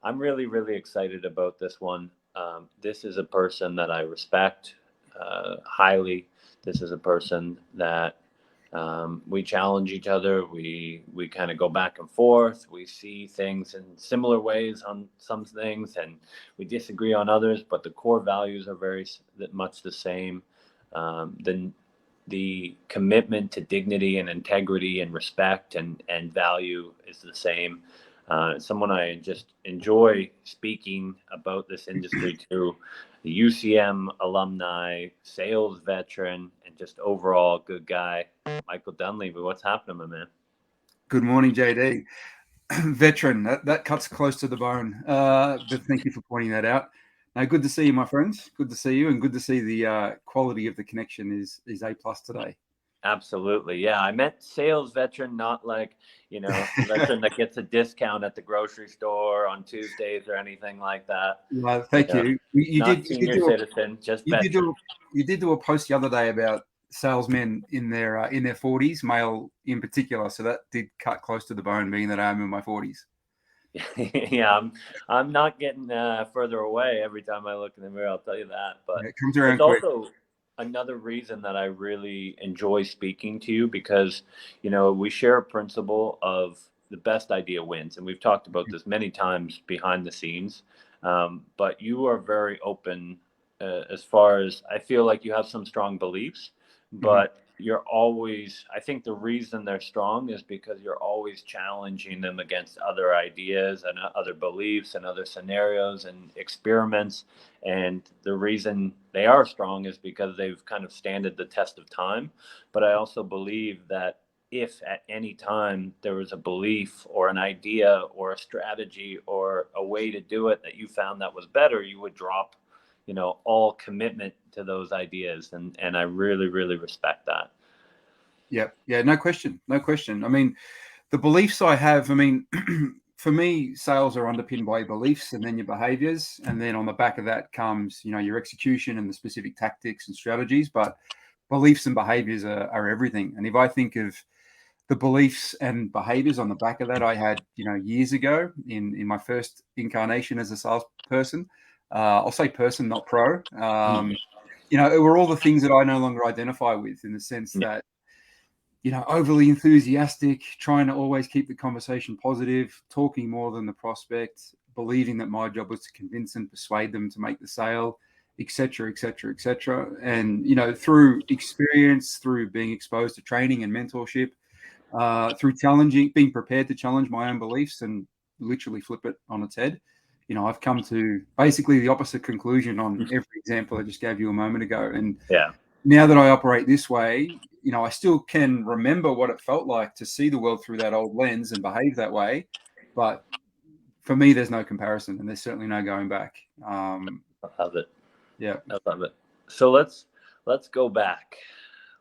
I'm really, really excited about this one. This is a person that I respect highly. This is a person that we challenge each other. We kind of go back and forth. We see things in similar ways on some things, and we disagree on others. But the core values are very much the same. The commitment to dignity and integrity and respect and value is the same. Someone I just enjoy speaking about this industry to, the UCM alumni, sales veteran, and just overall good guy, Michael Dunlevy. What's happening, my man? Good morning, JD. Veteran, that cuts close to the bone. But thank you for pointing that out. Now, good to see you, my friends. Good to see you, and good to see the quality of the connection is A plus today. Absolutely. Yeah. I meant sales veteran, not like, the veteran that gets a discount at the grocery store on Tuesdays or anything like that. You Thank know, you. You not did senior citizen, just you did veteran. do you did do a post the other day about salesmen in their 40s, male in particular. So that did cut close to the bone, being that I'm in my 40s. Yeah, I'm not getting further away every time I look in the mirror. I'll tell you that. But Yeah, it comes it's around quick. also another reason that I really enjoy speaking to you because we share a principle of the best idea wins, and we've talked about this many times behind the scenes. But you are very open as far as I feel like you have some strong beliefs, Mhm. but you're always, I think the reason they're strong is because you're always challenging them against other ideas and other beliefs and other scenarios and experiments. And the reason they are strong is because they've kind of standed the test of time. But I also believe that if at any time there was a belief or an idea or a strategy or a way to do it that you found that was better, you would drop all commitment to those ideas. And I really, really respect that. Yeah, no question, no question. I mean, the beliefs I have. I mean, for me, sales are underpinned by beliefs and then your behaviors, and then on the back of that comes your execution and the specific tactics and strategies. But beliefs and behaviors are everything. And if I think of the beliefs and behaviors on the back of that, I had years ago in my first incarnation as a salesperson. I'll say person, not pro. It were all the things that I no longer identify with, in the sense that overly enthusiastic, trying to always keep the conversation positive, talking more than the prospect, believing that my job was to convince and persuade them to make the sale, etc., etc., etc. And through experience, through being exposed to training and mentorship, through being prepared to challenge my own beliefs and literally flip it on its head, I've come to basically the opposite conclusion on every example I just gave you a moment ago. And Yeah. now that I operate this way, I still can remember what it felt like to see the world through that old lens and behave that way. But for me, there's no comparison, and there's certainly no going back. I love it. Yeah. I love it. So let's go back.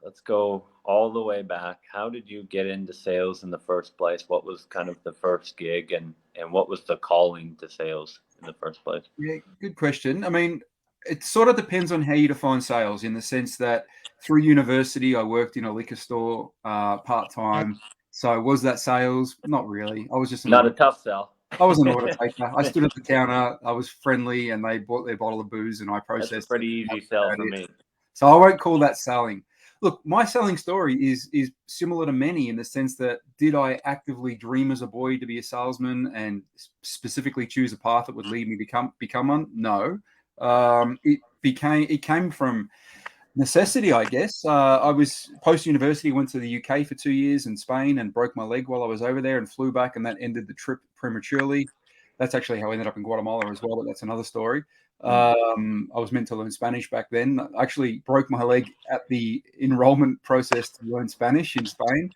Let's go all the way back. How did you get into sales in the first place? What was kind of the first gig, and what was the calling to sales in the first place? Yeah, good question. I mean, it sort of depends on how you define sales, in the sense that through university, I worked in a liquor store part time. So was that sales? Not really. I was just an Not order. a tough sell. I was an order taker. I stood at the counter. I was friendly, and they bought their bottle of booze, and I That's a processed it. pretty easy sell About for it. me. So I won't call that selling. Look, my selling story is similar to many, in the sense that, did I actively dream as a boy to be a salesman and specifically choose a path that would lead me to become one? No. It came from necessity, I guess. I was post university, went to the UK for 2 years in Spain and broke my leg while I was over there, and flew back, and that ended the trip prematurely. That's actually how I ended up in Guatemala as well, but that's another story. Mm. I was meant to learn Spanish back then. I actually broke my leg at the enrollment process to learn Spanish in Spain.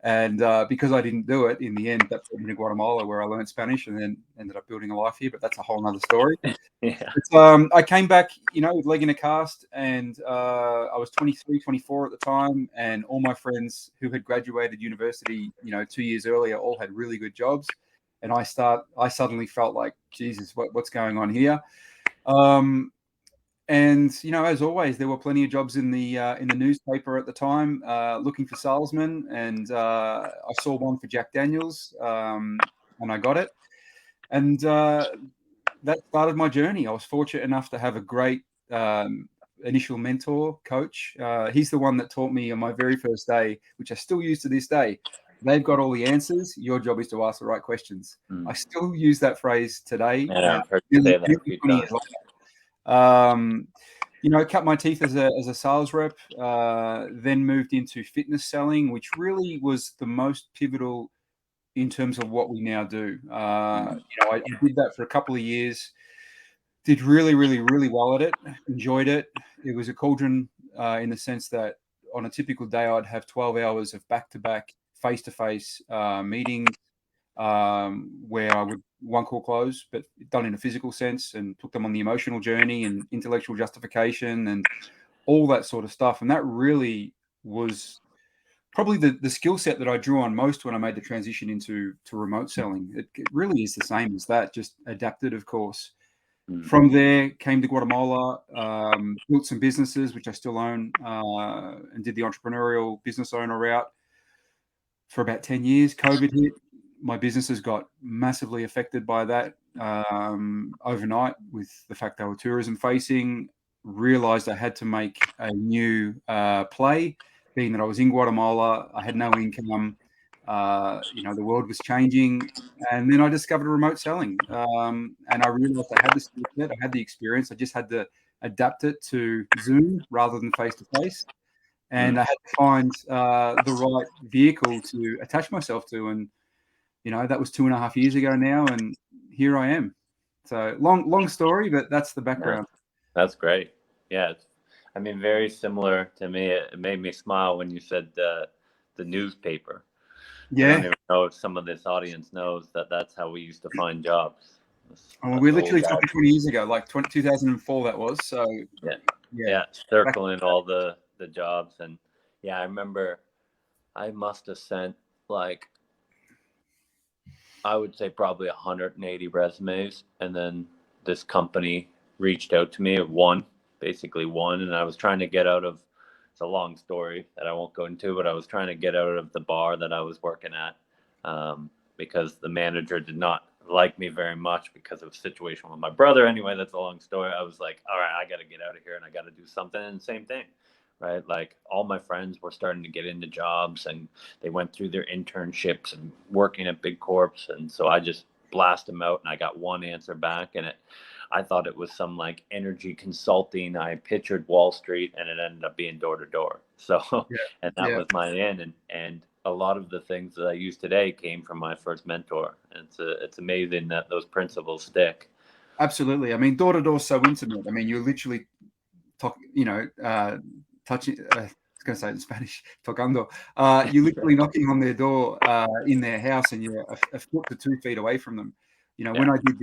And because I didn't do it in the end, that put me to Guatemala, where I learned Spanish and then ended up building a life here. But that's a whole other story. Yeah. But, I came back, with leg in a cast, and I was 23, 24 at the time, and all my friends who had graduated university, 2 years earlier, all had really good jobs, and I suddenly felt like, Jesus, what's going on here? And as always, there were plenty of jobs in the newspaper at the time, looking for salesmen, and I saw one for Jack Daniels, and I got it. And that started my journey. I was fortunate enough to have a great initial mentor, coach. He's the one that taught me on my very first day, which I still use to this day. They've got all the answers. Your job is to ask the right questions. I still use that phrase today. Yeah, I've heard you say that a few 20 times. years later. Cut my teeth as a sales rep, then moved into fitness selling, which really was the most pivotal in terms of what we now do. I did that for a couple of years, did really, really, really well at it, enjoyed it. It was a cauldron in the sense that on a typical day, I'd have 12 hours of back-to-back, face-to-face meetings where I would one call close, but done in a physical sense, and took them on the emotional journey and intellectual justification and all that sort of stuff. And that really was probably the skill set that I drew on most when I made the transition to remote selling. It really is the same as that, just adapted, of course. From there, came to Guatemala, built some businesses, which I still own, and did the entrepreneurial business owner route for about 10 years. COVID hit. My businesses got massively affected by that overnight with the fact they were tourism facing. Realized I had to make a new play, being that I was in Guatemala. I had no income. The world was changing. And then I discovered remote selling. And I realized I had the skill set, I had the experience. I just had to adapt it to Zoom rather than face to face. And I had to find the right vehicle to attach myself to. And, that was 2.5 years ago now. And here I am. So long story, but that's the background. Yeah, that's great. Yeah. Very similar to me. It made me smile when you said the newspaper. I don't Yeah. even know if some of this audience knows that that's how we used to find jobs. We're literally talking 20 years ago, like 2004 that was. So yeah, circling all the jobs. And I remember I must have sent like, I would say probably 180 resumes, and then this company reached out to me, basically one, and I was trying to get out of. It's a long story that I won't go into, but I was trying to get out of the bar that I was working at because the manager did not like me very much because of a situation with my brother. Anyway, that's a long story. I was like, all right, I got to get out of here and I got to do something. And same thing, right? Like all my friends were starting to get into jobs and they went through their internships and working at big corps. And so I just blasted them out and I got one answer back, and I thought it was some like energy consulting. I pictured Wall Street and it ended up being door to door. So, and that was my in. And a lot of the things that I use today came from my first mentor. And it's amazing that those principles stick. Absolutely. Door to door is so intimate. You're literally touching. I was going to say it in Spanish, tocando. You're literally knocking on their door in their house, and you're a foot to 2 feet away from them. When I did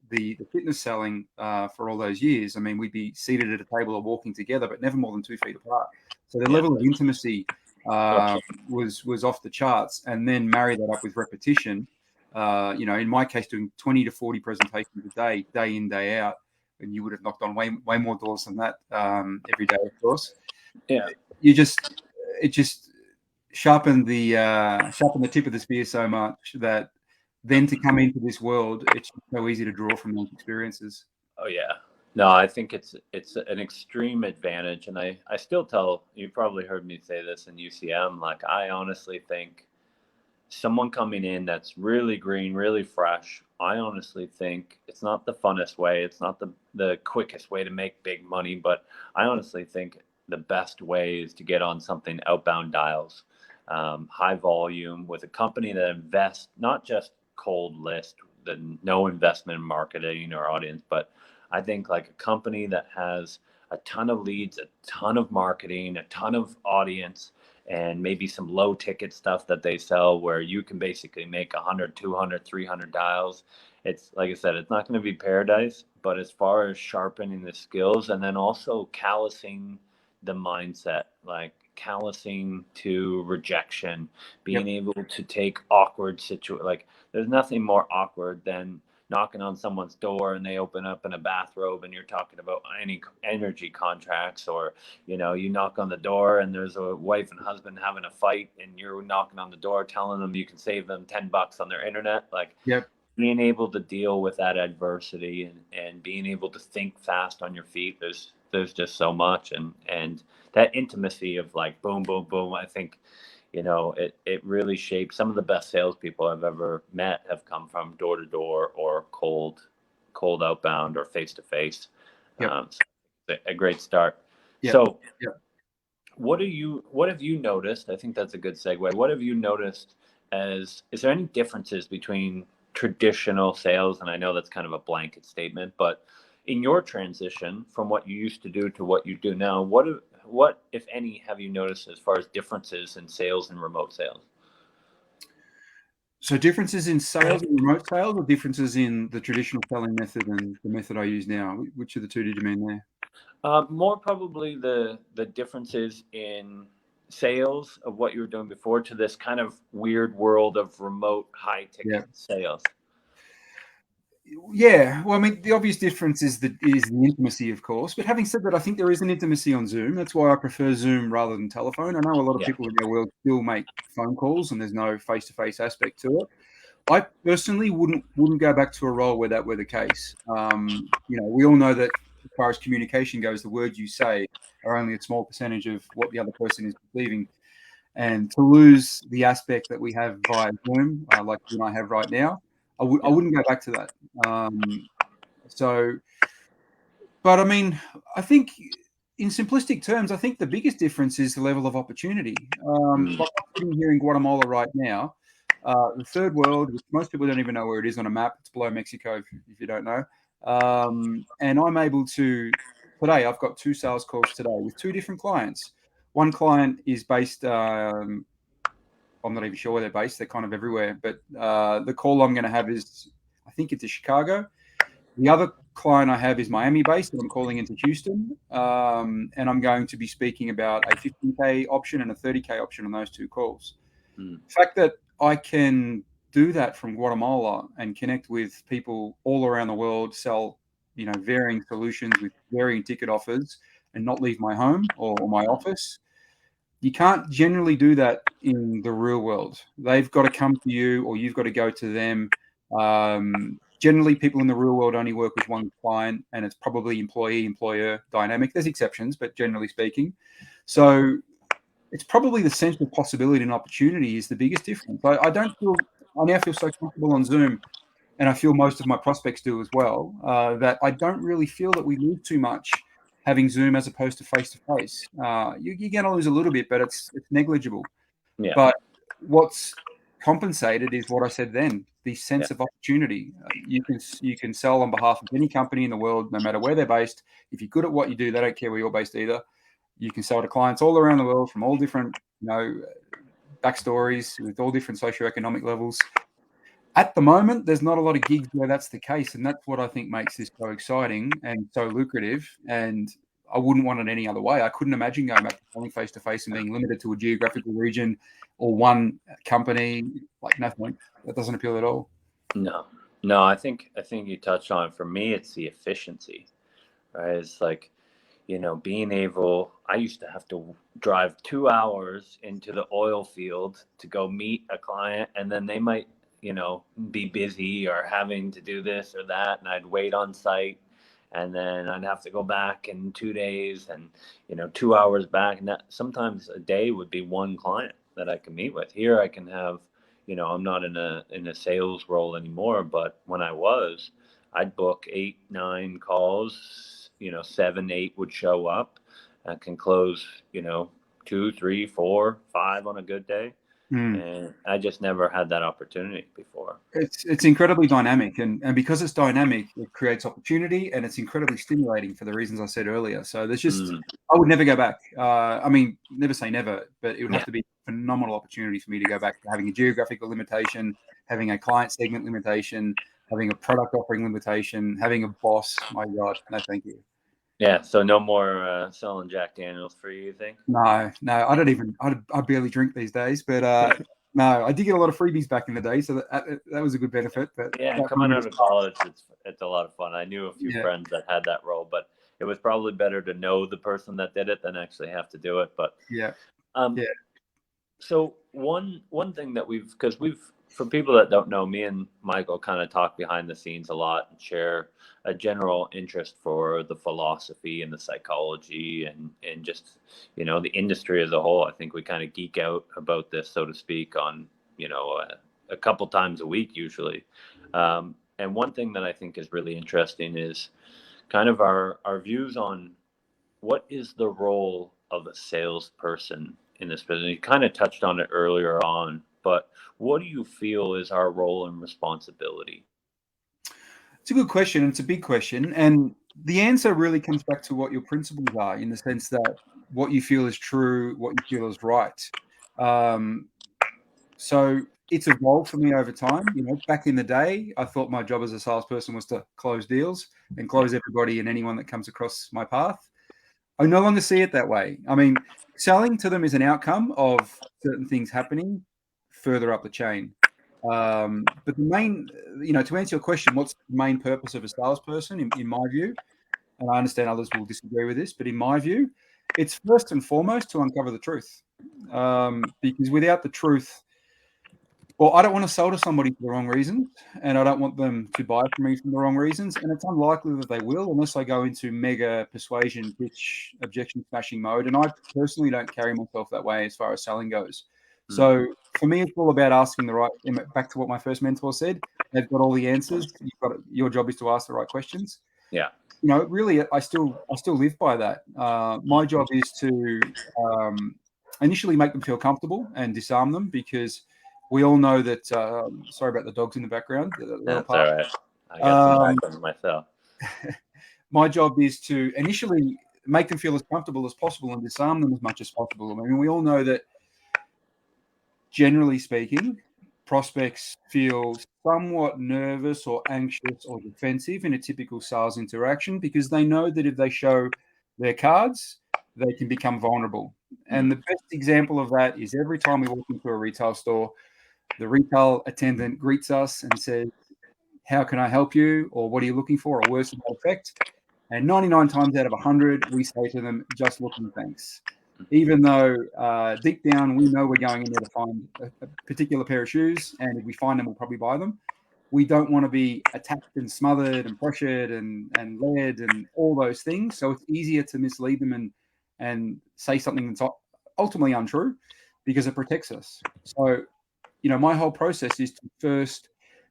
the fitness selling for all those years, we'd be seated at a table or walking together, but never more than 2 feet apart. So the level of intimacy was off the charts, and then marry that up with repetition. In my case, doing 20 to 40 presentations a day in, day out, and you would have knocked on way more doors than that every day, of course. Yeah. It just sharpened the tip of the spear so much that then to come into this world, it's so easy to draw from those experiences. Oh yeah. No, I think it's an extreme advantage. And I still tell, you probably heard me say this in UCM, like I honestly think someone coming in that's really green, really fresh, I honestly think it's not the funnest way. It's not the quickest way to make big money, but I honestly think the best way is to get on something outbound dials, high volume with a company that invests, not just cold list, no investment in marketing or audience, but I think like a company that has a ton of leads, a ton of marketing, a ton of audience, and maybe some low ticket stuff that they sell where you can basically make 100, 200, 300 dials. It's like I said, it's not going to be paradise, but as far as sharpening the skills and then also callousing the mindset, like callousing to rejection, being able to take awkward situations. Like there's nothing more awkward than knocking on someone's door and they open up in a bathrobe and you're talking about any energy contracts, or you knock on the door and there's a wife and husband having a fight and you're knocking on the door telling them you can save them $10 on their internet. Like being able to deal with that adversity and being able to think fast on your feet. There's just so much, and that intimacy of like boom, boom, boom. I think, it really shapes some of the best salespeople I've ever met have come from door to door or cold outbound or face to face. Yep. So it's a great start. Yep. So Yep. what have you noticed? I think that's a good segue. What have you noticed is there any differences between traditional sales? And I know that's kind of a blanket statement, but in your transition from what you used to do to what you do now, what, if any, have you noticed as far as differences in sales and remote sales? So differences in sales and remote sales, or differences in the traditional selling method and the method I use now? Which of the two did you mean there? More probably the differences in sales of what you were doing before to this kind of weird world of remote high Yeah. ticket sales. Yeah, well, I mean, the obvious difference is the intimacy, of course. But having said that, I think there is an intimacy on Zoom. That's why I prefer Zoom rather than telephone. I know a lot of Yeah. people in their world still make phone calls, and there's no face-to-face aspect to it. I personally wouldn't go back to a role where that were the case. We all know that as far as communication goes, the words you say are only a small percentage of what the other person is perceiving. And to lose the aspect that we have via Zoom, like you and I have right now, I Yeah. wouldn't go back to that. So, but I mean, I think in simplistic terms, I think the biggest difference is the level of opportunity. Mm. Like I'm sitting here in Guatemala right now, the third world, which most people don't even know where it is on a map. It's below Mexico, if you don't know. And I'm able to, today, I've got 2 sales calls today with 2 different clients. One client is based, I'm not even sure where they're based. They're kind of everywhere. But the call I'm going to have is, I think it's Chicago. The other client I have is Miami based, and I'm calling into Houston. And I'm going to be speaking about a 15K option and a 30K option on those 2 calls. Mm. The fact that I can do that from Guatemala and connect with people all around the world, sell, varying solutions with varying ticket offers, and not leave my home or my office. You can't generally do that in the real world. They've got to come to you, or you've got to go to them. Generally, people in the real world only work with one client, and it's probably employee-employer dynamic. There's exceptions, but generally speaking. So it's probably the sense of possibility and opportunity is the biggest difference. I now feel so comfortable on Zoom, and I feel most of my prospects do as well, that I don't really feel that we lose too much having Zoom as opposed to face to face. You're going to lose a little bit, but it's negligible. Yeah. But what's compensated is what I said then: the Yeah. sense of opportunity. You can sell on behalf of any company in the world, no matter where they're based. If you're good at what you do, they don't care where you're based either. You can sell to clients all around the world from all different, backstories with all different socioeconomic levels. At the moment, there's not a lot of gigs where that's the case, and that's what I think makes this so exciting and so lucrative. And I wouldn't want it any other way. I couldn't imagine going back to selling face to face and being limited to a geographical region or one company. Like nothing, that doesn't appeal at all. No, I think you touched on it. For me, it's the efficiency, right? It's like, being able, I used to have to drive 2 hours into the oil field to go meet a client, and then they might, be busy or having to do this or that. And I'd wait on site, and then I'd have to go back in 2 days and, 2 hours back. And that sometimes a day would be one client that I can meet with. Here I can have, I'm not in a sales role anymore, but when I was, I'd book 8, 9 calls, 7, 8 would show up. I can close, 2, 3, 4, 5 on a good day. Mm. And I just never had that opportunity before. It's incredibly dynamic, and because it's dynamic, it creates opportunity, and it's incredibly stimulating for the reasons I said earlier. So there's just, I would never go back. I mean, never say never, but it would have to be a phenomenal opportunity for me to go back to having a geographical limitation, having a client segment limitation, having a product offering limitation, having a boss. My God, no, thank you. Yeah, so no more selling Jack Daniels for you think? No, I don't even. I barely drink these days, but no, I did get a lot of freebies back in the day, so that was a good benefit. But Yeah, coming out of college, it's a lot of fun. I knew a few Yeah. friends that had that role, but it was probably better to know the person that did it than actually have to do it. But Yeah. um, Yeah. so one thing that because For people that don't know, me and Michael kind of talk behind the scenes a lot and share a general interest for the philosophy and the psychology and just, the industry as a whole. I think we kind of geek out about this, so to speak, on, a couple times a week usually. And one thing that I think is really interesting is kind of our views on what is the role of a salesperson in this business. You kind of touched on it earlier on, but what do you feel is our role and responsibility? It's a good question. It's a big question. And the answer really comes back to what your principles are, in the sense that what you feel is true, what you feel is right. Um, so it's evolved for me over time. Back in the day, I thought my job as a salesperson was to close deals and Yeah. close everybody and anyone that comes across my path. I no longer see it that way. I mean, selling to them is an outcome of certain things happening further up the chain. But the main, to answer your question, what's the main purpose of a salesperson, in my view? And I understand others will disagree with this, but in my view, it's first and foremost to uncover the truth. Because without the truth, well, I don't want to sell to somebody for the wrong reasons, and I don't want them to buy from me for the wrong reasons. And it's unlikely that they will, unless I go into mega persuasion, pitch, objection smashing mode. And I personally don't carry myself that way as far as selling goes. Mm. So for me, it's all about asking the right. Back to what my first mentor said: they've got all the answers. Your job is to ask the right questions. Yeah. Really, I still live by that. My job is to initially make them feel comfortable and disarm them, because we all know that. Sorry about the dogs in the background. They're on That's park. all right. I got some Um, background myself. my job is to initially make them feel as comfortable as possible and disarm them as much as possible. I mean, we all know that, generally speaking, prospects feel somewhat nervous or anxious or defensive in a typical sales interaction, because they know that if they show their cards, they can become vulnerable. And Mm. the best example of that is every time we walk into a retail store, the retail attendant greets us and says, "How can I help you?" or "What are you looking for?" or words to that effect. And 99 times out of 100, we say to them, "Just looking, thanks." Even though deep down we know we're going in there to find a particular pair of shoes, and if we find them, we'll probably buy them. We don't want to be attacked and smothered and pressured and led and all those things. So it's easier to mislead them and say something that's ultimately untrue, because it protects us. So, my whole process is to first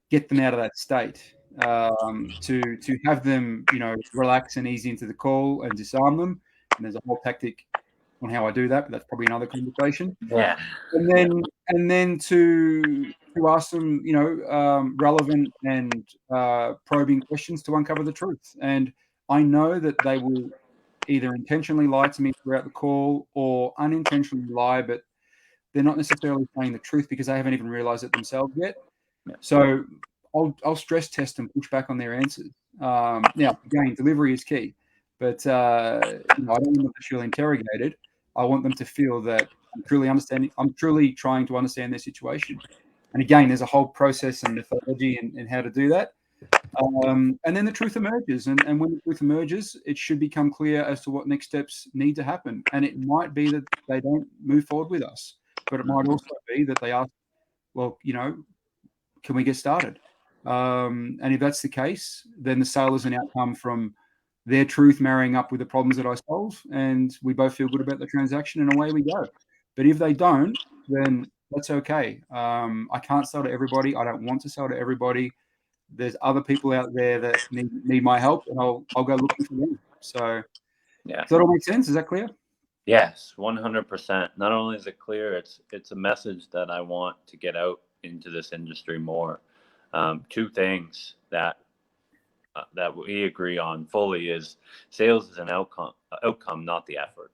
get them out of that state, to have them, relax and ease into the call and disarm them. And there's a whole tactic on how I do that, but that's probably another conversation. Yeah. And Yeah. then to ask them, relevant and probing questions to uncover the truth. And I know that they will either intentionally lie to me throughout the call or unintentionally lie, but they're not necessarily saying the truth because they haven't even realized it themselves yet. Yeah. So I'll stress test and push back on their answers. Now, again, delivery is key, but I don't want them to feel interrogated. I want them to feel that I'm truly understanding. I'm truly trying to understand their situation. And again, there's a whole process and methodology and how to do that. And then the truth emerges. And when the truth emerges, it should become clear as to what next steps need to happen. And it might be that they don't move forward with us, but it might also be that they ask, well, can we get started? And if that's the case, then the sale is an outcome from their truth marrying up with the problems that I solve, and we both feel good about the transaction, and away we go. But if they don't, then that's okay. I can't sell to everybody. I don't want to sell to everybody. There's other people out there that need my help, and I'll go looking for them. So, Yeah. does that all make sense? Is that clear? Yes, 100%. Not only is it clear, it's a message that I want to get out into this industry more. Two things that we agree on fully is sales is an outcome, not the effort.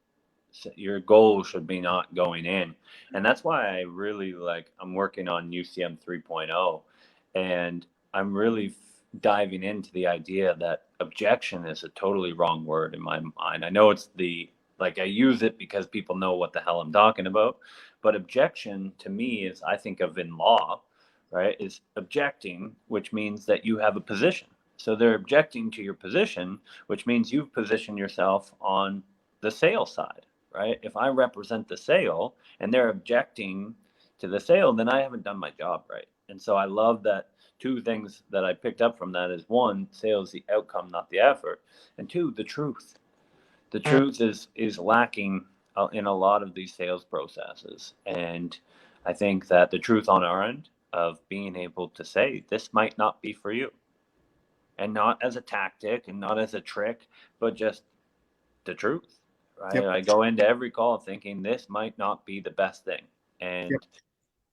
So your goal should be not going in, and that's why I really I'm working on UCM 3.0, and I'm really diving into the idea that objection is a totally wrong word in my mind. I know it's I use it because people know what the hell I'm talking about, but objection to me is, I think of in law, right, is objecting, which means that you have a position. So they're objecting to your position, which means you've positioned yourself on the sale side, right? If I represent the sale and they're objecting to the sale, then I haven't done my job right. And so I love that. Two things that I picked up from that is, one, sales the outcome, not the effort, and two, the truth. The truth is lacking in a lot of these sales processes. And I think that the truth on our end of being able to say this might not be for you, and not as a tactic and not as a trick, but just the truth, right? Yep. I go into every call thinking this might not be the best thing. Yep.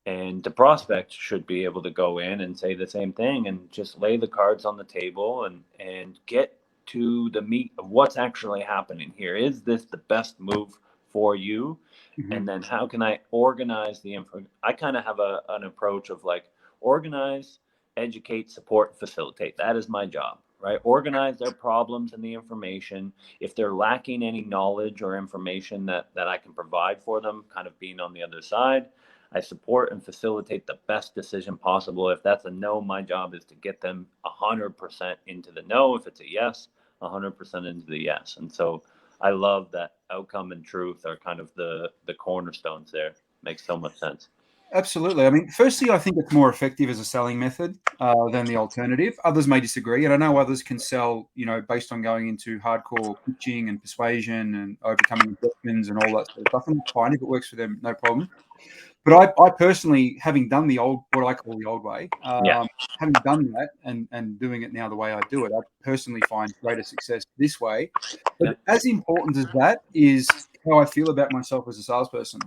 And the prospect should be able to go in and say the same thing and just lay the cards on the table and get to the meat of what's actually happening here. Is this the best move for you? Mm-hmm. And then how can I organize the info? I kind of have an approach of like, organize, educate, support, facilitate. That is my job, right? Organize their problems and the information. If they're lacking any knowledge or information that I can provide for them, kind of being on the other side, I support and facilitate the best decision possible. If that's a no, my job is to get them 100% into the no. If it's a yes, 100% into the yes. And so I love that outcome and truth are kind of the cornerstones there. Makes so much sense. Absolutely. I mean, firstly, I think it's more effective as a selling method than the alternative. Others may disagree, and I know others can sell, based on going into hardcore pitching and persuasion and overcoming objections and all that sort of stuff. And that's fine if it works for them, no problem. But I personally, having done what I call the old way, Yeah. having done that and doing it now the way I do it, I personally find greater success this way. But Yeah. as important as that is how I feel about myself as a salesperson,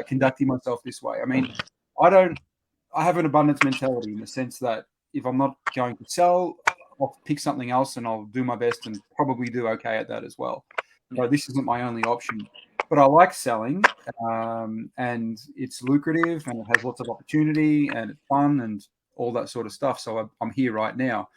conducting myself this way. I mean, I have an abundance mentality in the sense that if I'm not going to sell, I'll pick something else and I'll do my best and probably do okay at that as well. So this isn't my only option. But I like selling, and it's lucrative and it has lots of opportunity and it's fun and all that sort of stuff. So I'm here right now.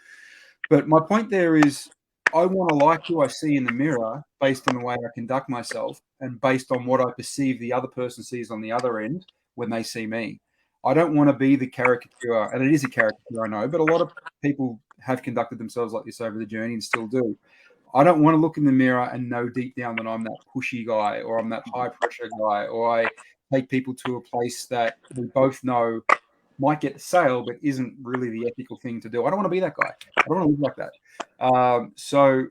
But my point there is I want to like who I see in the mirror based on the way I conduct myself and based on what I perceive the other person sees on the other end when they see me. I don't want to be the caricature, and it is a caricature, I know, but a lot of people have conducted themselves like this over the journey and still do. I don't want to look in the mirror and know deep down that I'm that pushy guy or I'm that high pressure guy or I take people to a place that we both know might get the sale but isn't really the ethical thing to do. I don't want to be that guy. I don't want to live like that. So,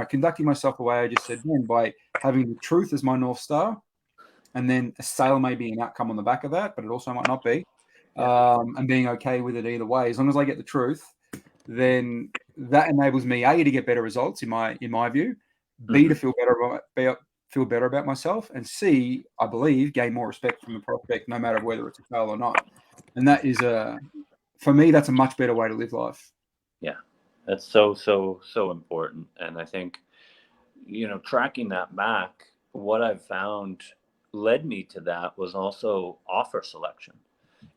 conducting myself the way I just said then by having the truth as my North Star, and then a sale may be an outcome on the back of that, but it also might not be. And being okay with it either way. As long as I get the truth, then that enables me A, to get better results in my view, B, to feel better about myself, and C, I believe, gain more respect from the prospect, no matter whether it's a sale or not. And that is for me, that's a much better way to live life. Yeah, that's so important. And I think, tracking that back, what I've found led me to that was also offer selection.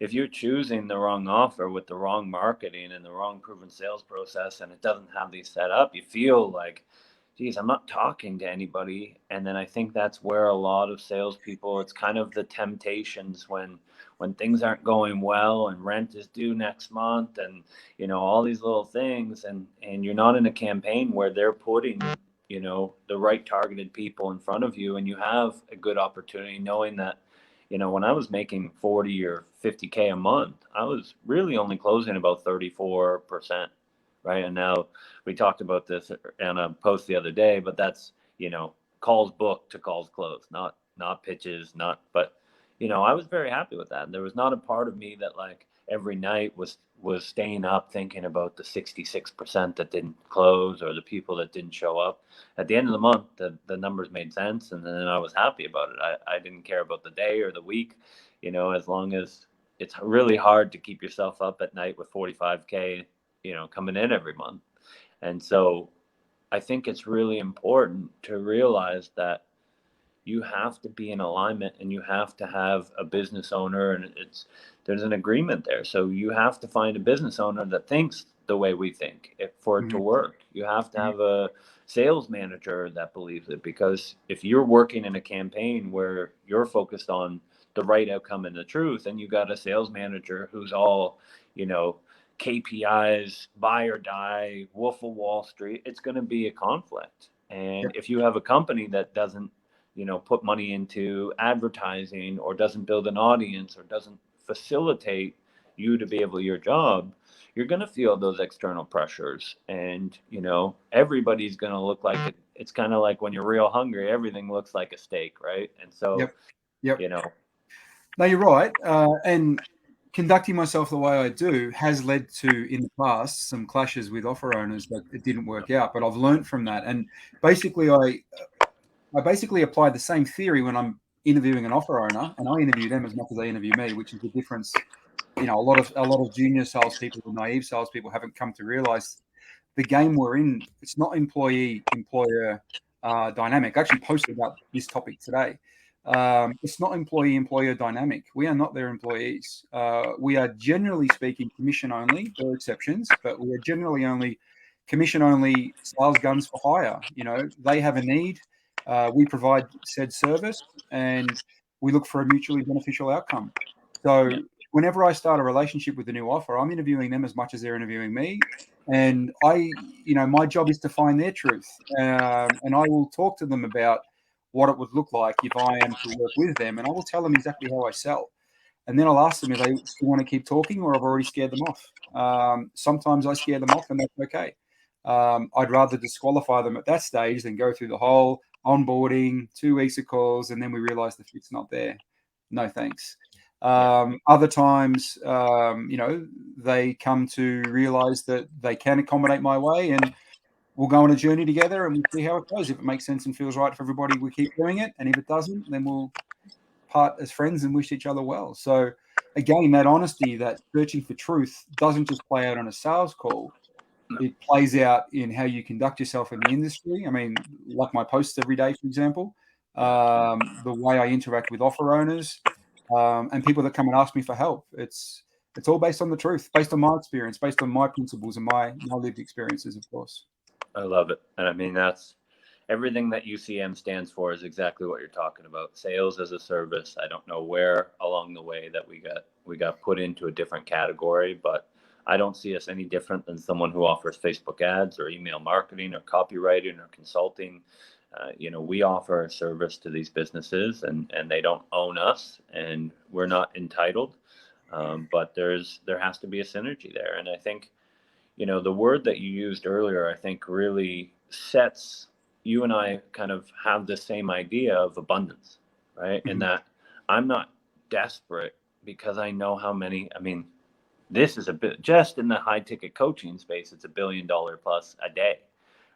If you're choosing the wrong offer with the wrong marketing and the wrong proven sales process and it doesn't have these set up, you feel like, geez, I'm not talking to anybody. And then I think that's where a lot of salespeople, it's kind of the temptations when things aren't going well and rent is due next month and all these little things, and you're not in a campaign where they're putting the right targeted people in front of you, and you have a good opportunity knowing that when I was making 40 or 50K a month, I was really only closing about 34%, right? And now we talked about this on a post the other day, but that's calls booked to calls closed, not pitches, but I was very happy with that. There was not a part of me that like every night was staying up thinking about the 66% that didn't close or the people that didn't show up. At the end of the month, the numbers made sense, and then I was happy about it. I didn't care about the day or the week, as long as it's really hard to keep yourself up at night with 45K, coming in every month. And so I think it's really important to realize that you have to be in alignment and you have to have a business owner, and there's an agreement there. So you have to find a business owner that thinks the way we think for it to work. You have to have a sales manager that believes it, because if you're working in a campaign where you're focused on the right outcome and the truth, and you got a sales manager who's all, KPIs, buy or die, Wolf of Wall Street, it's going to be a conflict. And if you have a company that doesn't put money into advertising or doesn't build an audience or doesn't facilitate, you to be able to your job, you're going to feel those external pressures. And, everybody's going to look like it. It's kind of like when you're real hungry, everything looks like a steak, right? And so, Yep. Yep. you know, No, you're right. And conducting myself the way I do has led to, in the past, some clashes with offer owners that it didn't work out. But I've learned from that. And basically, I basically applied the same theory when I'm interviewing an offer owner, and I interview them as much as they interview me, which is the difference. A lot of junior salespeople or naive salespeople haven't come to realize the game we're in. It's not employee employer dynamic. I actually posted about this topic today. It's not employee employer dynamic. We are not their employees. We are generally speaking commission only. There are exceptions, but we are generally only commission only sales guns for hire. They have a need. We provide said service, and we look for a mutually beneficial outcome. So whenever I start a relationship with a new offer, I'm interviewing them as much as they're interviewing me. And my job is to find their truth. And I will talk to them about what it would look like if I am to work with them. And I will tell them exactly how I sell. And then I'll ask them if they still want to keep talking or I've already scared them off. Sometimes I scare them off, and that's okay. I'd rather disqualify them at that stage than go through the whole onboarding, 2 weeks of calls, and then we realize the fit's not there. No thanks. Other times, they come to realize that they can accommodate my way, and we'll go on a journey together and we'll see how it goes. If it makes sense and feels right for everybody, we keep doing it. And if it doesn't, then we'll part as friends and wish each other well. So again, that honesty, that searching for truth doesn't just play out on a sales call. It plays out in how you conduct yourself in the industry. I mean, like my posts every day, for example, the way I interact with offer owners, and people that come and ask me for help. It's all based on the truth, based on my experience, based on my principles and my lived experiences, of course. I love it. And I mean, that's everything that UCM stands for is exactly what you're talking about. Sales as a service. I don't know where along the way that we got put into a different category, but I don't see us any different than someone who offers Facebook ads or email marketing or copywriting or consulting. We offer a service to these businesses, and they don't own us, and we're not entitled. But there has to be a synergy there. And I think, the word that you used earlier, I think really sets you and I kind of have the same idea of abundance, right? Mhm. And that I'm not desperate because I know how many, this is a bit just in the high ticket coaching space, it's $1 billion plus a day,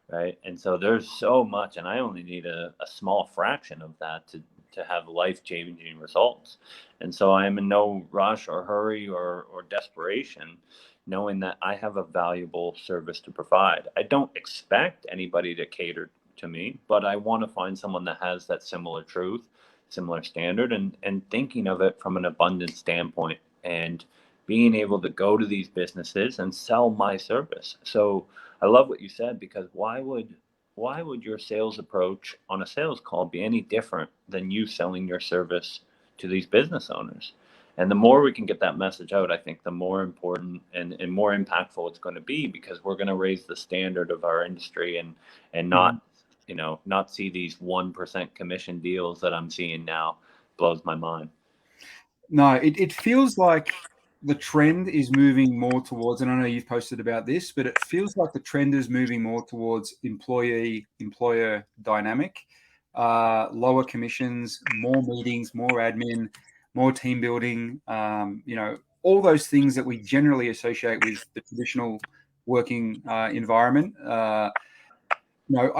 right? And so there's so much, and I only need a small fraction of that to have life changing results. And so I am in no rush or hurry or desperation, knowing that I have a valuable service to provide. I don't expect anybody to cater to me, but I want to find someone that has that similar truth, similar standard, and thinking of it from an abundance standpoint, and being able to go to these businesses and sell my service. So I love what you said, because why would your sales approach on a sales call be any different than you selling your service to these business owners? And the more we can get that message out, I think the more important and more impactful it's going to be, because we're going to raise the standard of our industry, and Mhm. not see these 1% commission deals that I'm seeing now. Blows my mind. No, it feels like the trend is moving more towards, and I know you've posted about this, but it feels like the trend is moving more towards employee-employer dynamic, lower commissions, more meetings, more admin, more team building, all those things that we generally associate with the traditional working environment. I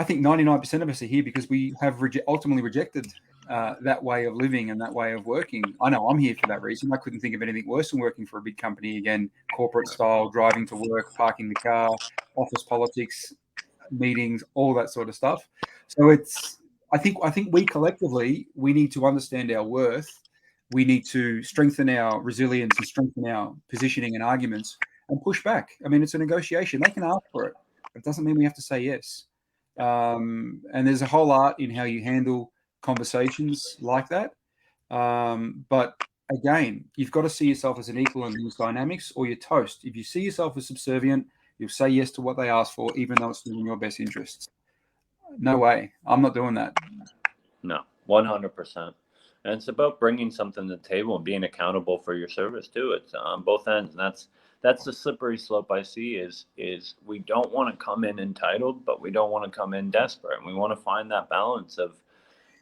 think 99% of us are here because we have ultimately rejected that way of living and that way of working. I know I'm here for that reason. I couldn't think of anything worse than working for a big company again, corporate style, driving to work, parking the car, office politics, meetings, all that sort of stuff. So I think we collectively, we need to understand our worth. We need to strengthen our resilience and strengthen our positioning and arguments and push back. I mean, it's a negotiation. They can ask for it, but it doesn't mean we have to say yes. And there's a whole art in how you handle conversations like that. But again, you've got to see yourself as an equal in these dynamics, or you're toast. If you see yourself as subservient, you'll say yes to what they ask for, even though it's not in your best interests. No way. I'm not doing that. No, 100%. And it's about bringing something to the table and being accountable for your service too. It's on both ends, and that's the slippery slope I see. Is we don't want to come in entitled, but we don't want to come in desperate, and we want to find that balance of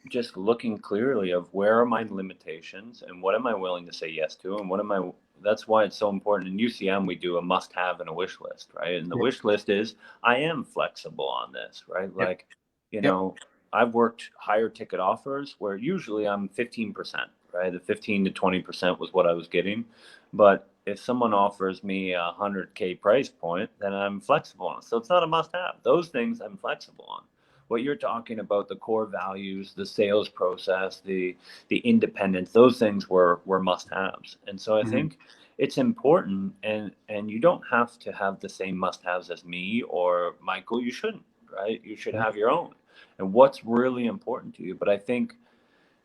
just looking clearly of where are my limitations and what am I willing to say yes to, and what am I. That's why it's so important. In UCM, we do a must-have and a wish list, right? And the Yep. wish list is I am flexible on this, right? Yep. Like, you Yep. know, I've worked higher ticket offers where usually I'm 15%, right? The 15 to 20% was what I was getting, but if someone offers me a 100K price point, then I'm flexible on it. So it's not a must-have. Those things I'm flexible on. What you're talking about, the core values, the sales process, the independence, those things were must-haves. And so I Mm-hmm. think it's important, and you don't have to have the same must-haves as me or Michael. You shouldn't, right? You should Yep. have your own and what's really important to you. But I think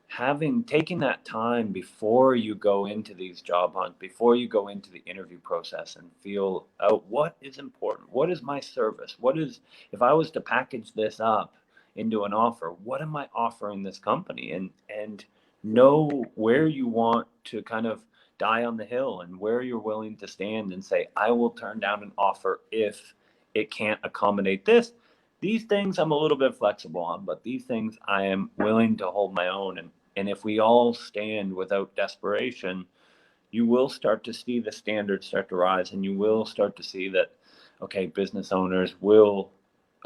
having taken that time before you go into these job hunts, before you go into the interview process and feel out what is important, what is my service, what is, if I was to package this up into an offer, what am I offering this company, and know where you want to kind of die on the hill and where you're willing to stand and say I will turn down an offer if it can't accommodate this. These things I'm a little bit flexible on, but these things I am willing to hold my own. And if we all stand without desperation, you will start to see the standards start to rise, and you will start to see that, okay, business owners will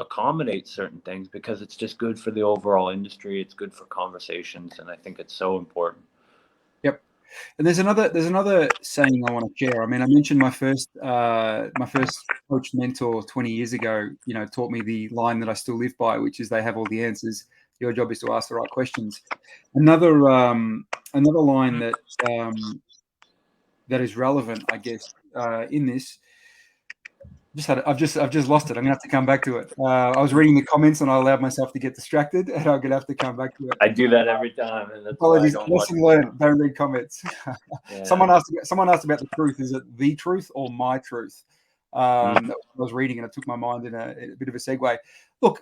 accommodate certain things because it's just good for the overall industry. It's good for conversations. And I think it's so important. Yep. And there's another saying I want to share. I mean, I mentioned my first coach mentor 20 years ago, taught me the line that I still live by, which is they have all the answers. Your job is to ask the right questions. Another line that is relevant, I guess, in this. I've just lost it. I'm gonna have to come back to it. I was reading the comments and I allowed myself to get distracted, and I'm gonna have to come back to it. I do that every time, and that's why I Apologies. don't watch. Lesson learned. Don't read comments. Yeah. Someone asked about the truth. Is it the truth or my truth? Mm. I was reading and it took my mind in a bit of a segue. Look,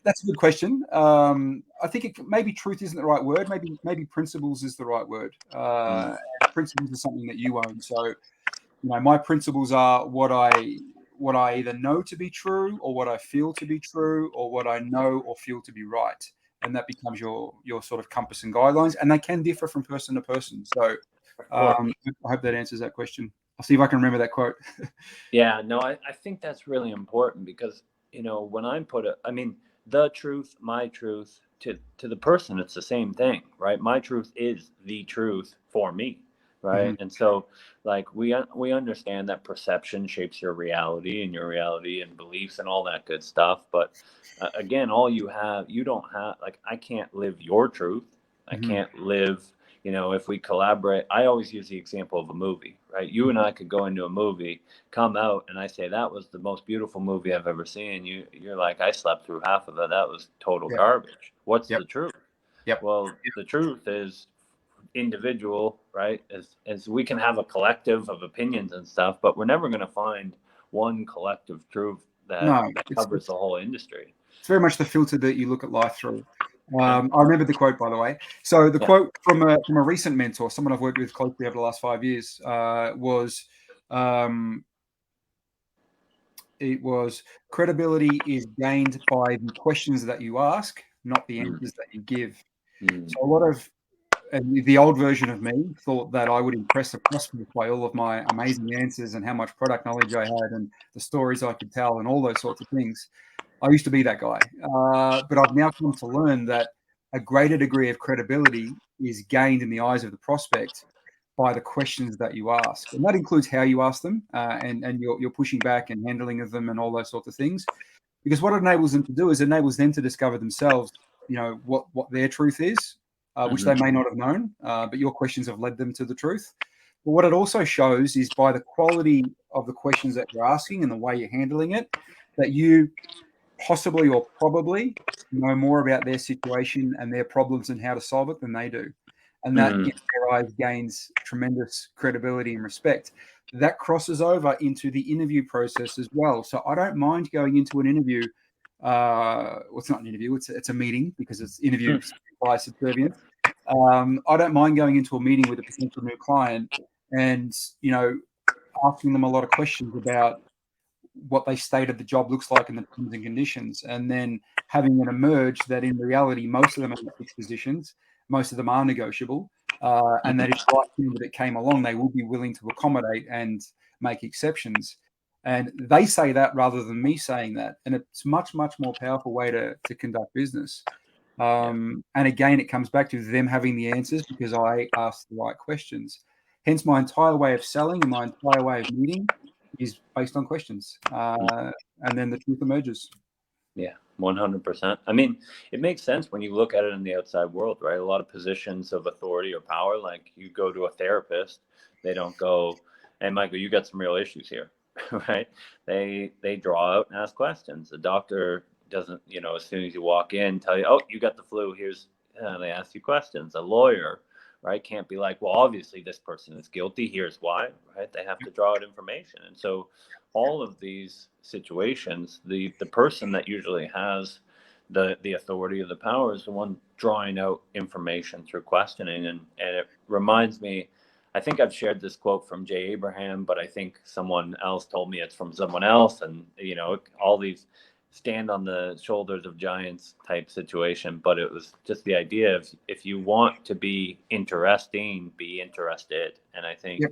that's a good question. I think maybe truth isn't the right word. Maybe principles is the right word. Mm. Principles is something that you own. So my principles are what I either know to be true, or what I feel to be true, or what I know or feel to be right, and that becomes your sort of compass and guidelines. And they can differ from person to person. So Of course. I hope that answers that question. I'll see if I can remember that quote. Yeah, no, I think that's really important because, when I put it, I mean, the truth, my truth, to the person, it's the same thing, right? My truth is the truth for me, right? Mhm. And so, like, we understand that perception shapes your reality, and your reality and beliefs and all that good stuff. But again, you don't have, like, I can't live your truth. I Mhm. can't live, if we collaborate. I always use the example of a movie, right? You and I could go into a movie, come out, and I say that was the most beautiful movie I've ever seen. You're like, I slept through half of it. That was total Yep. garbage. What's Yep. the truth? Yep. Well, the truth is individual, right? As we can have a collective of opinions and stuff, but we're never going to find one collective truth that No, it's covers it's the whole industry. it's very much the filter that you look at life through. Yeah, I remember the quote, by the way. So the yeah. quote from a recent mentor, someone I've worked with closely over the last 5 years, um, it was credibility is gained by the questions that you ask, not the Mm, answers that you give. mm, So a lot of and the old version of me thought that I would impress the prospect by all of my amazing answers and how much product knowledge I had and the stories I could tell and all those sorts of things. I used to be that guy, but I've now come to learn that a greater degree of credibility is gained in the eyes of the prospect by the questions that you ask, and that includes how you ask them, and your pushing back and handling of them and all those sorts of things. Because what it enables them to do is it enables them to discover themselves, what their truth is, which they mm-hmm, may not have known, but your questions have led them to the truth. But what it also shows is by the quality of the questions that you're asking and the way you're handling it, that you possibly or probably know more about their situation and their problems and how to solve it than they do. And that, mm, in their eyes, gains tremendous credibility and respect. That crosses over into the interview process as well. So I don't mind going into an interview. Well, it's not an interview; it's a meeting because it's interview mm, by subservience. I don't mind going into a meeting with a potential new client and, asking them a lot of questions about what they stated the job looks like in the terms and conditions, and then having it emerge that in reality, most of them are fixed positions, most of them are negotiable, and that if the right candidate came along, they will be willing to accommodate and make exceptions. And they say that rather than me saying that. And it's much, much more powerful way to conduct business. And again, it comes back to them having the answers because I asked the right questions. Hence, my entire way of selling and my entire way of meeting is based on questions. And then the truth emerges. Yeah, 100%. I mean, it makes sense when you look at it in the outside world, right? A lot of positions of authority or power, like you go to a therapist, they don't go, "Hey, Michael, you got some real issues here," right? They draw out and ask questions. The doctor doesn't, as soon as you walk in, tell you, "Oh, you got the flu. Here's," they ask you questions. A lawyer, right, can't be like, "Well, obviously this person is guilty. Here's why," right? They have to draw out information, and so all of these situations, the person that usually has the authority or the power is the one drawing out information through questioning. And it reminds me, I think I've shared this quote from Jay Abraham, but I think someone else told me it's from someone else. And, all these stand on the shoulders of giants type situation. But it was just the idea of if you want to be interesting, be interested. And I think Yep.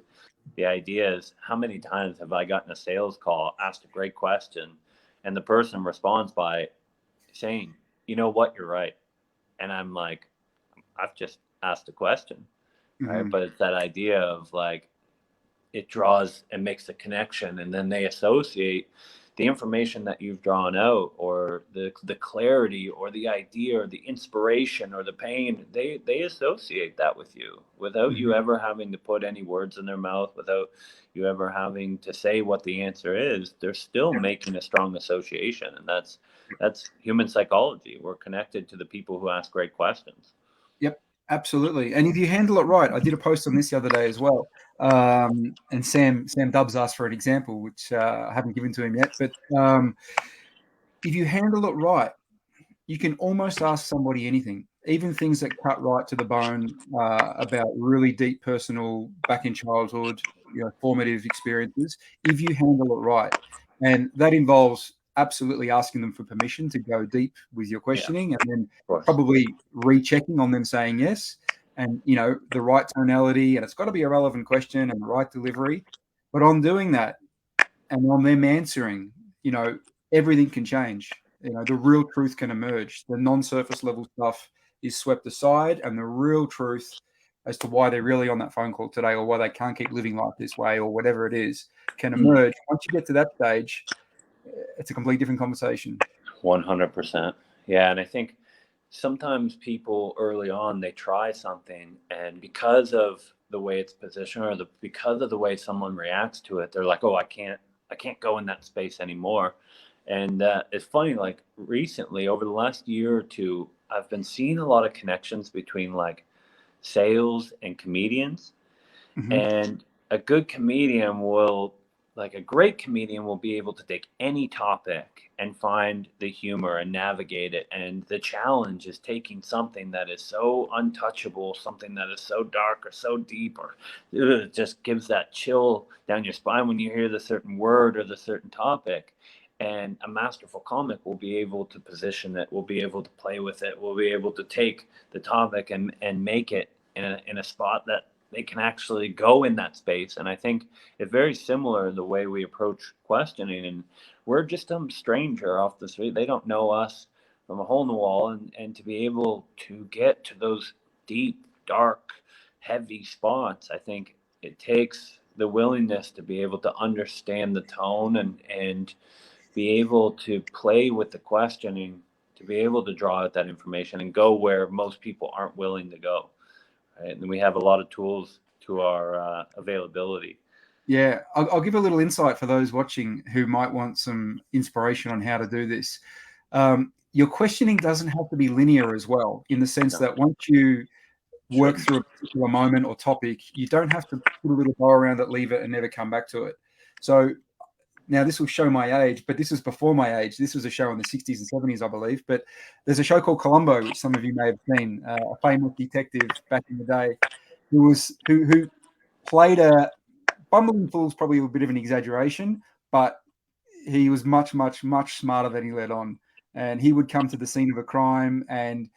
the idea is, how many times have I gotten a sales call, asked a great question, and the person responds by saying, "You know what, you're right." And I'm like, I've just asked a question, right? Mm-hmm. But it's that idea of like, it draws and makes a connection, and then they associate the information that you've drawn out, or the clarity or the idea or the inspiration or the pain, they associate that with you without you Mm-hmm. ever having to put any words in their mouth, without you ever having to say what the answer is. They're still Yep. making a strong association, and that's human psychology. We're connected to the people who ask great questions. Yep. Absolutely. And if you handle it right, I did a post on this the other day as well. And Sam Dubs asked for an example, which I haven't given to him yet. But if you handle it right, you can almost ask somebody anything, even things that cut right to the bone, about really deep personal back in childhood, formative experiences, if you handle it right. And that involves absolutely asking them for permission to go deep with your Yeah, of questioning, and then course. probably rechecking on them saying yes, and the right tonality, and it's got to be a relevant question and the right delivery. But on doing that, and on them answering, everything can change. The real truth can emerge. The non-surface level stuff is swept aside, and the real truth as to why they're really on that phone call today, or why they can't keep living life this way, or whatever it is, can emerge. Once you get to that stage, it's a completely different conversation. 100%. Yeah, and I think sometimes people early on, they try something, and because of the way it's positioned, or because of the way someone reacts to it, they're like, "Oh, I can't go in that space anymore." And it's funny, like recently over the last year or two, I've been seeing a lot of connections between like sales and comedians. Mm-hmm. And a good comedian will, like a great comedian, will be able to take any topic and find the humor and navigate it. And the challenge is taking something that is so untouchable, something that is so dark or so deep, or it just gives that chill down your spine when you hear the certain word or the certain topic. And a masterful comic will be able to position it, will be able to play with it, will be able to take the topic and make it in a spot that they can actually go in that space. And I think it's very similar in the way we approach questioning. And we're just some stranger off the street. They don't know us from a hole in the wall. And to be able to get to those deep, dark, heavy spots, I think it takes the willingness to be able to understand the tone, and be able to play with the questioning, to be able to draw out that information and go where most people aren't willing to go. Right? And we have a lot of tools to our availability. Yeah, I'll give a little insight for those watching who might want some inspiration on how to do this. Your questioning doesn't have to be linear as well, in the sense No, that once you work shouldn't. through a particular moment or topic, you don't have to put a little bow around it, leave it, and never come back to it. So Now, this will show my age, but this was before my age. This was a show in the 60s and 70s, I believe. But there's a show called Columbo, which some of you may have seen, a famous detective back in the day who played a bumbling fool is probably a bit of an exaggeration, but he was much, much, much smarter than he let on. And he would come to the scene of a crime and,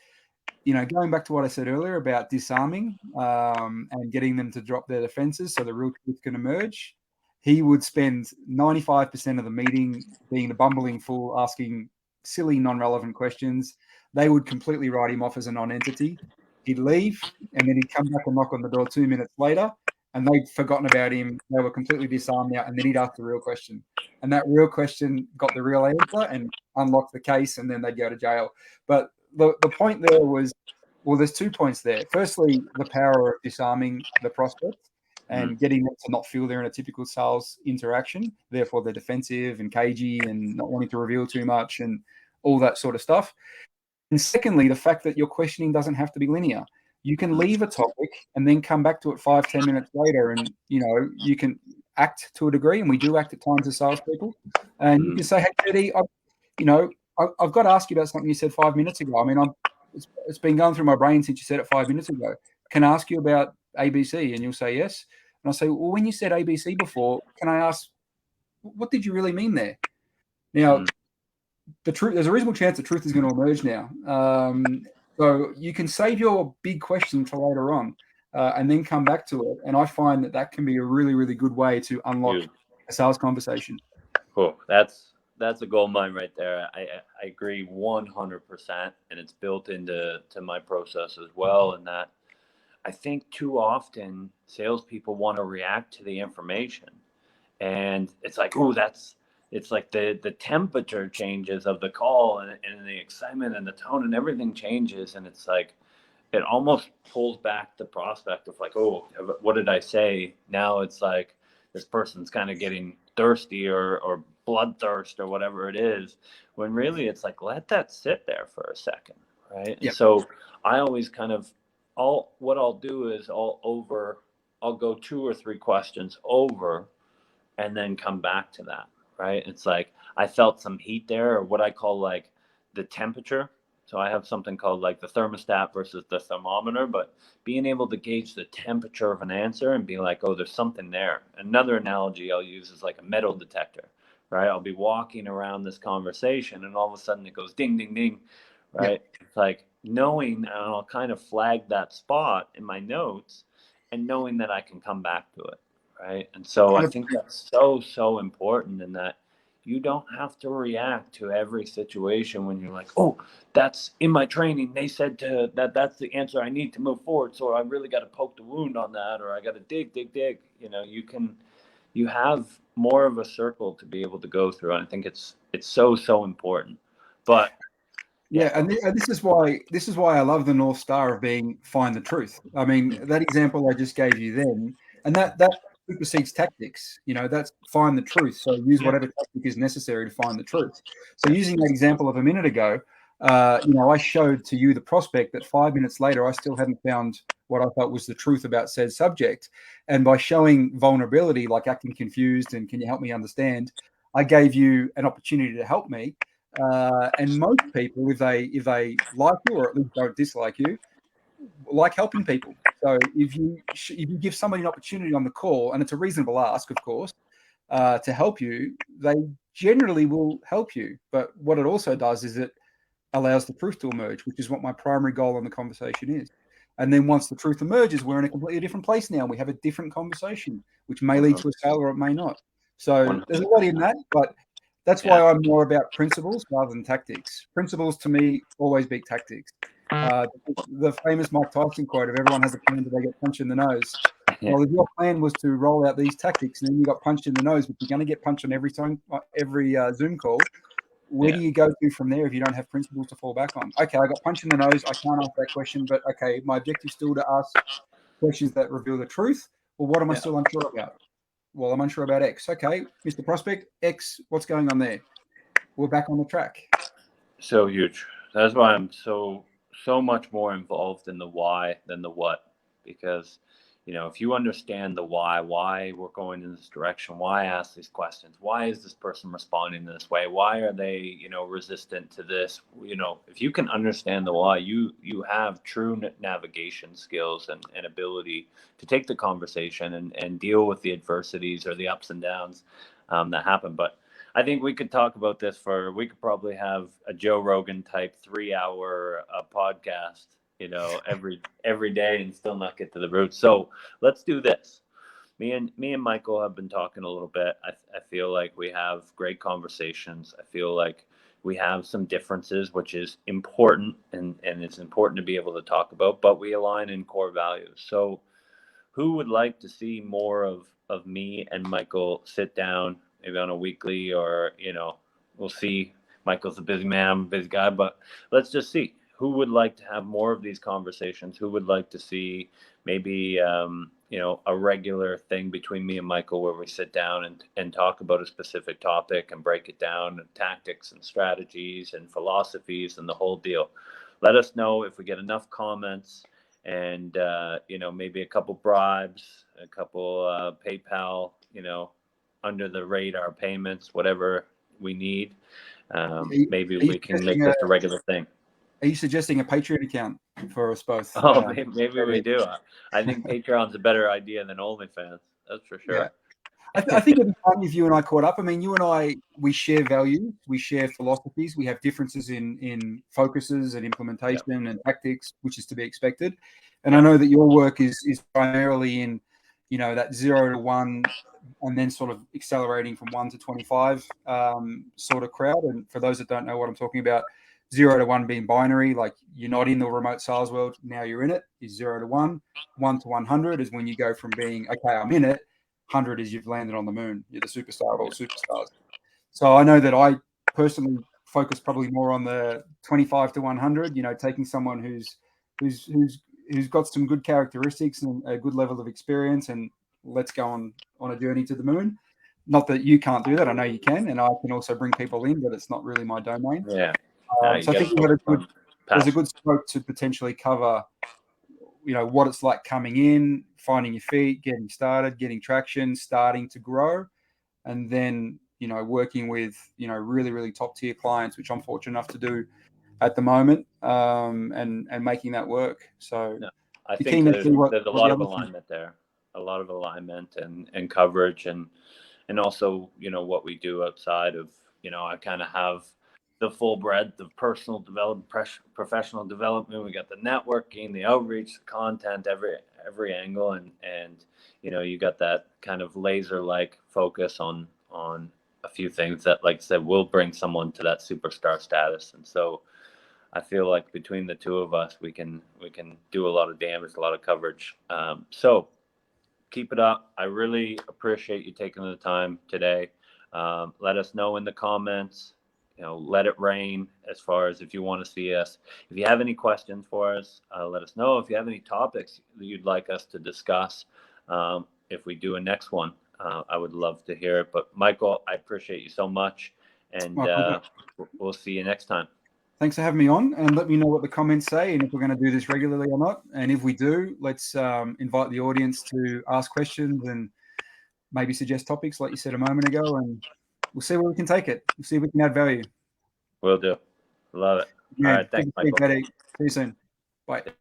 going back to what I said earlier about disarming and getting them to drop their defenses so the real truth can emerge, he would spend 95% of the meeting being the bumbling fool, asking silly, non-relevant questions. They would completely write him off as a non-entity. He'd leave, and then he'd come back and knock on the door 2 minutes later, and they'd forgotten about him. They were completely disarmed now, and then he'd ask the real question. And that real question got the real answer and unlocked the case, and then they'd go to jail. But the point there was, well, there's 2 points there. Firstly, the power of disarming the prospect and getting them to not feel they're in a typical sales interaction. Therefore, they're defensive and cagey and not wanting to reveal too much and all that sort of stuff. And secondly, the fact that your questioning doesn't have to be linear. You can leave a topic and then come back to it 5-10 minutes later, and you can act to a degree, and we do act at times as salespeople. And you can say, "Hey, Teddy, I've got to ask you about something you said 5 minutes ago. I mean, it's been going through my brain since you said it 5 minutes ago. Can I ask you about ABC?" And you'll say yes. And I'll say, "Well, when you said ABC before, can I ask, what did you really mean there?" Now, there's a reasonable chance the truth is going to emerge now. So you can save your big question for later on and then come back to it. And I find that can be a really, really good way to unlock a sales conversation. Cool. That's a gold mine right there. I agree 100%, and it's built into my process as well. And that I think too often salespeople want to react to the information, and it's like, oh, it's like the temperature changes of the call, and the excitement and the tone and everything changes, and it's like it almost pulls back the prospect of like, oh, what did I say? Now it's like this person's kind of getting thirsty or bloodthirst or whatever it is, when really it's like, let that sit there for a second, right? Yep. And so I always kind of, what I'll do is I'll go 2 or 3 questions over and then come back to that, right? It's like I felt some heat there, or what I call like the temperature. So I have something called like the thermostat versus the thermometer, but being able to gauge the temperature of an answer and be like, oh, there's something there. Another analogy I'll use is like a metal detector, right? I'll be walking around this conversation and all of a sudden it goes ding, ding, ding, right? Yep. It's like knowing, and I'll kind of flag that spot in my notes and knowing that I can come back to it. Right. And so I think that's so important, in that you don't have to react to every situation when you're like, oh, that's in my training. They said that's the answer I need to move forward. So I really got to poke the wound on that, or I got to dig. You have more of a circle to be able to go through. And I think it's so important. But yeah, and this is why I love the North Star of being find the truth. I mean, that example I just gave you then, and that supersedes tactics. That's find the truth. So use whatever tactic is necessary to find the truth. So using that example of a minute ago, I showed to you the prospect that 5 minutes later I still hadn't found what I thought was the truth about said subject. And by showing vulnerability, like acting confused and can you help me understand, I gave you an opportunity to help me. And most people, if they like you or at least don't dislike you, like helping people. So if you give somebody an opportunity on the call, and it's a reasonable ask, of course, to help you, they generally will help you. But what it also does is it allows the truth to emerge, which is what my primary goal in the conversation is. And then once the truth emerges, we're in a completely different place now. We have a different conversation, which may lead to a sale or it may not. So there's a lot in that, but that's why I'm more about principles rather than tactics. Principles to me always beat tactics. The famous Mike Tyson quote of everyone has a plan till they get punched in the nose. Well, if your plan was to roll out these tactics and then you got punched in the nose, but you're going to get punched on every Zoom call, where do you go to from there if you don't have principles to fall back on? Okay, I got punched in the nose. I can't ask that question, but okay, my objective is still to ask questions that reveal the truth. Well, what am I still unsure about? Well, I'm unsure about X. Okay, Mr. Prospect, X, what's going on there? We're back on the track. So huge. That's why I'm so much more involved in the why than the what, because if you understand the why we're going in this direction, why ask these questions, why is this person responding this way, why are they, resistant to this, if you can understand the why, you have true navigation skills and ability to take the conversation and deal with the adversities or the ups and downs that happen. But I think we could talk about this we could probably have a Joe Rogan type 3 hour podcast, every day and still not get to the root. So let's do this. Me and Michael have been talking a little bit. I feel like we have great conversations. I feel like we have some differences, which is important, and it's important to be able to talk about, but we align in core values. So who would like to see more of me and Michael sit down, maybe on a weekly, or we'll see. Michael's a busy man, I'm a busy guy, but let's just see who would like to have more of these conversations. Who would like to see maybe a regular thing between me and Michael where we sit down and talk about a specific topic and break it down, and tactics and strategies and philosophies and the whole deal. Let us know if we get enough comments and maybe a couple bribes, a couple PayPal, under the radar payments, whatever we need. Maybe we can make this a regular thing. Are you suggesting a Patreon account for us both? Oh, maybe we do. I think Patreon's a better idea than OnlyFans. That's for sure. Yeah. I think it'd be fun if you and I caught up. I mean, you and I, we share values, we share philosophies, we have differences in focuses and implementation and tactics, which is to be expected. And I know that your work is primarily in, that 0 to 1, and then sort of accelerating from 1 to 25 sort of crowd. And for those that don't know what I'm talking about, 0 to 1 being binary, like you're not in the remote sales world, now you're in it, is 0 to 1. 1 to 100 is when you go from being, okay, I'm in it. 100 is you've landed on the moon. You're the superstar of all superstars. So I know that I personally focus probably more on the 25 to 100. Taking someone who's got some good characteristics and a good level of experience, and let's go on a journey to the moon. Not that you can't do that. I know you can, and I can also bring people in, but it's not really my domain. Yeah. So I think there's a good scope to potentially cover what it's like coming in, finding your feet, getting started, getting traction, starting to grow, and then, working with, really, really top tier clients, which I'm fortunate enough to do at the moment, and making that work. So I think there's a lot of alignment there, a lot of alignment and coverage and also, what we do outside of, I kind of have the full breadth of personal development, professional development. We got the networking, the outreach, the content, every angle, and you got that kind of laser-like focus on a few things that, like I said, will bring someone to that superstar status. And so I feel like between the two of us, we can do a lot of damage, a lot of coverage. So keep it up. I really appreciate you taking the time today. Let us know in the comments. Let it rain as far as if you want to see us. If you have any questions for us, let us know. If you have any topics that you'd like us to discuss, if we do a next one, I would love to hear it. But Michael, I appreciate you so much, and we'll see you next time. Thanks for having me on, and let me know what the comments say and if we're going to do this regularly or not. And if we do, let's invite the audience to ask questions and maybe suggest topics like you said a moment ago, and we'll see where we can take it. We'll see if we can add value. Will do. Love it. All right. Thanks, Michael. See you soon. Bye.